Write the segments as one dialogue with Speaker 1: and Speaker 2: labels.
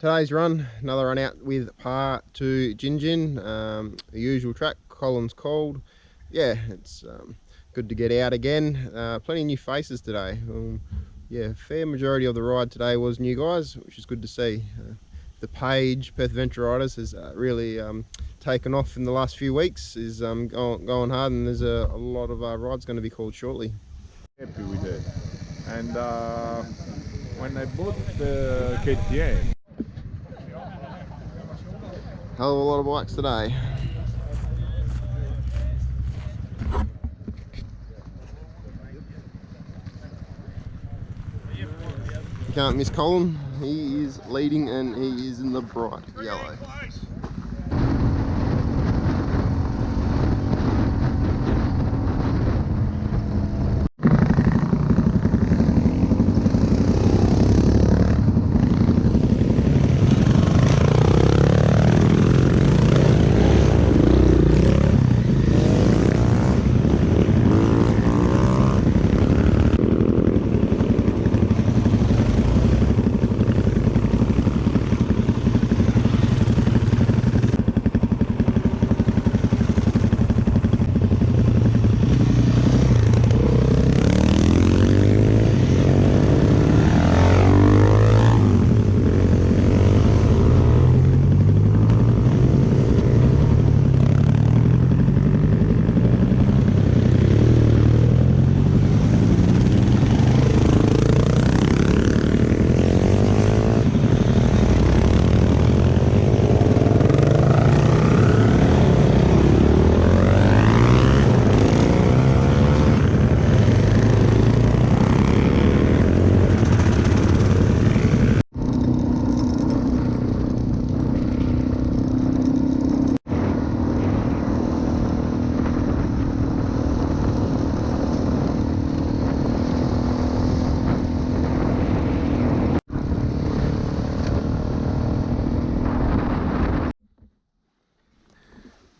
Speaker 1: today's run, another run out with par to GinGin, the usual track. Colin's called. Yeah, it's good to get out again. Plenty of new faces today. Yeah, fair majority of the ride today was new guys, which is good to see. The page, Perth Adventure Riders, has really taken off in the last few weeks, is going hard, and there's a lot of rides going to be called shortly.
Speaker 2: Happy with it. And when I bought the KTM,
Speaker 1: Hell of a lot of bikes today. You can't miss Colin. He is leading and he is in the bright yellow.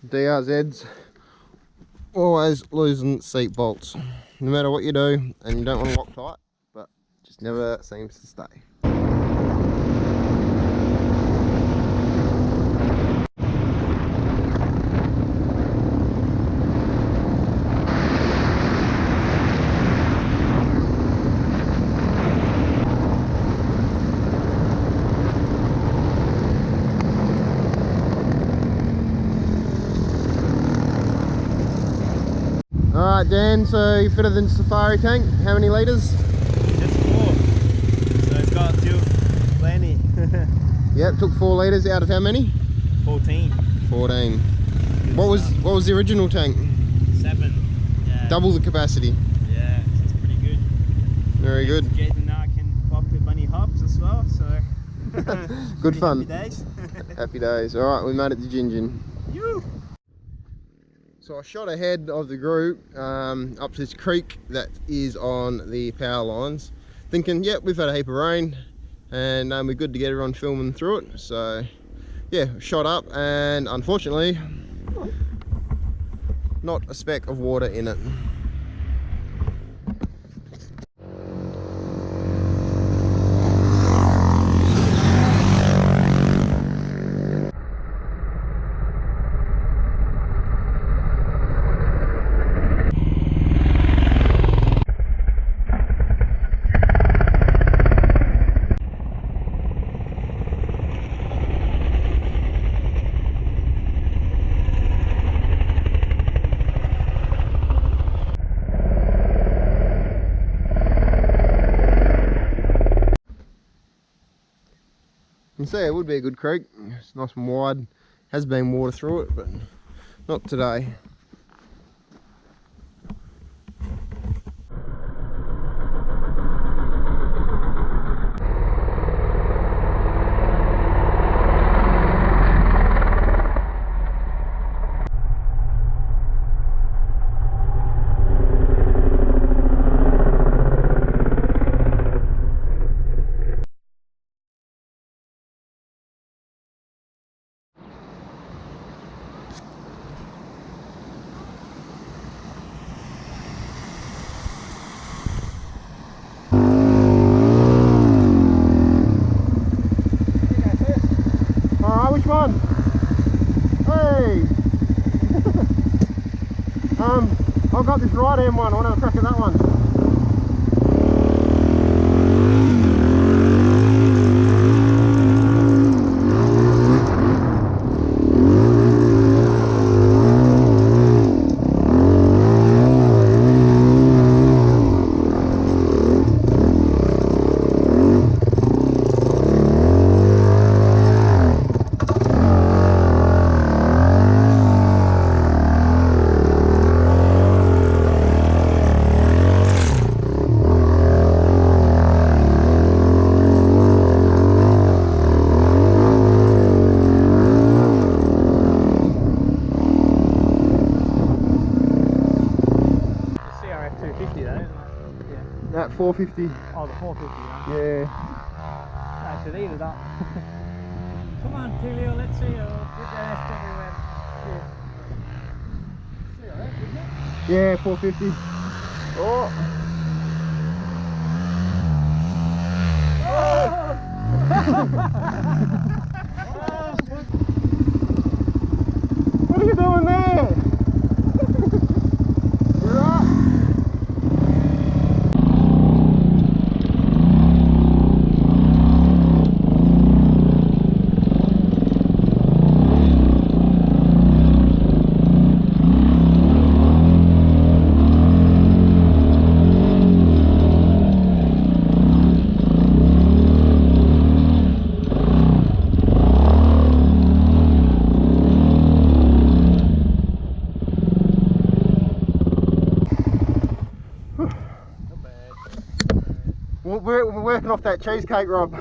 Speaker 1: DRZ's always losing seat bolts, no matter what you do, and you don't want to lock tight, but just never seems to stay. Alright Dan, so you fitted the safari tank, how many litres?
Speaker 3: Just 4, so it's got still plenty.
Speaker 1: Yep, took 4 litres out of how many?
Speaker 3: 14.
Speaker 1: 14. What was the original tank?
Speaker 3: 7. Yeah.
Speaker 1: Double the capacity.
Speaker 3: Yeah, so it's pretty good.
Speaker 1: Very good.
Speaker 3: Jason and I can pop the bunny hops as well, so
Speaker 1: Good fun.
Speaker 3: Happy days.
Speaker 1: Happy days. Alright, we made it to GinGin.
Speaker 3: Yoo!
Speaker 1: So I shot ahead of the group up to this creek that is on the power lines, thinking, yep, we've had a heap of rain and we're good to get everyone filming through it. So yeah, shot up and unfortunately not a speck of water in it. You can see it would be a good creek. It's nice and wide. Has been water through it, but not today. one? Hey! I've got this right hand one. I want to have a crack at that one. That 450.
Speaker 3: Oh, the 450, huh?
Speaker 1: Yeah.
Speaker 3: I should eat it up. Come on, Tilio, let's see you. Put the rest everywhere. See, alright, isn't it?
Speaker 1: Yeah, 450. Oh! What are you doing there? You're up. We're working off that cheesecake, Rob.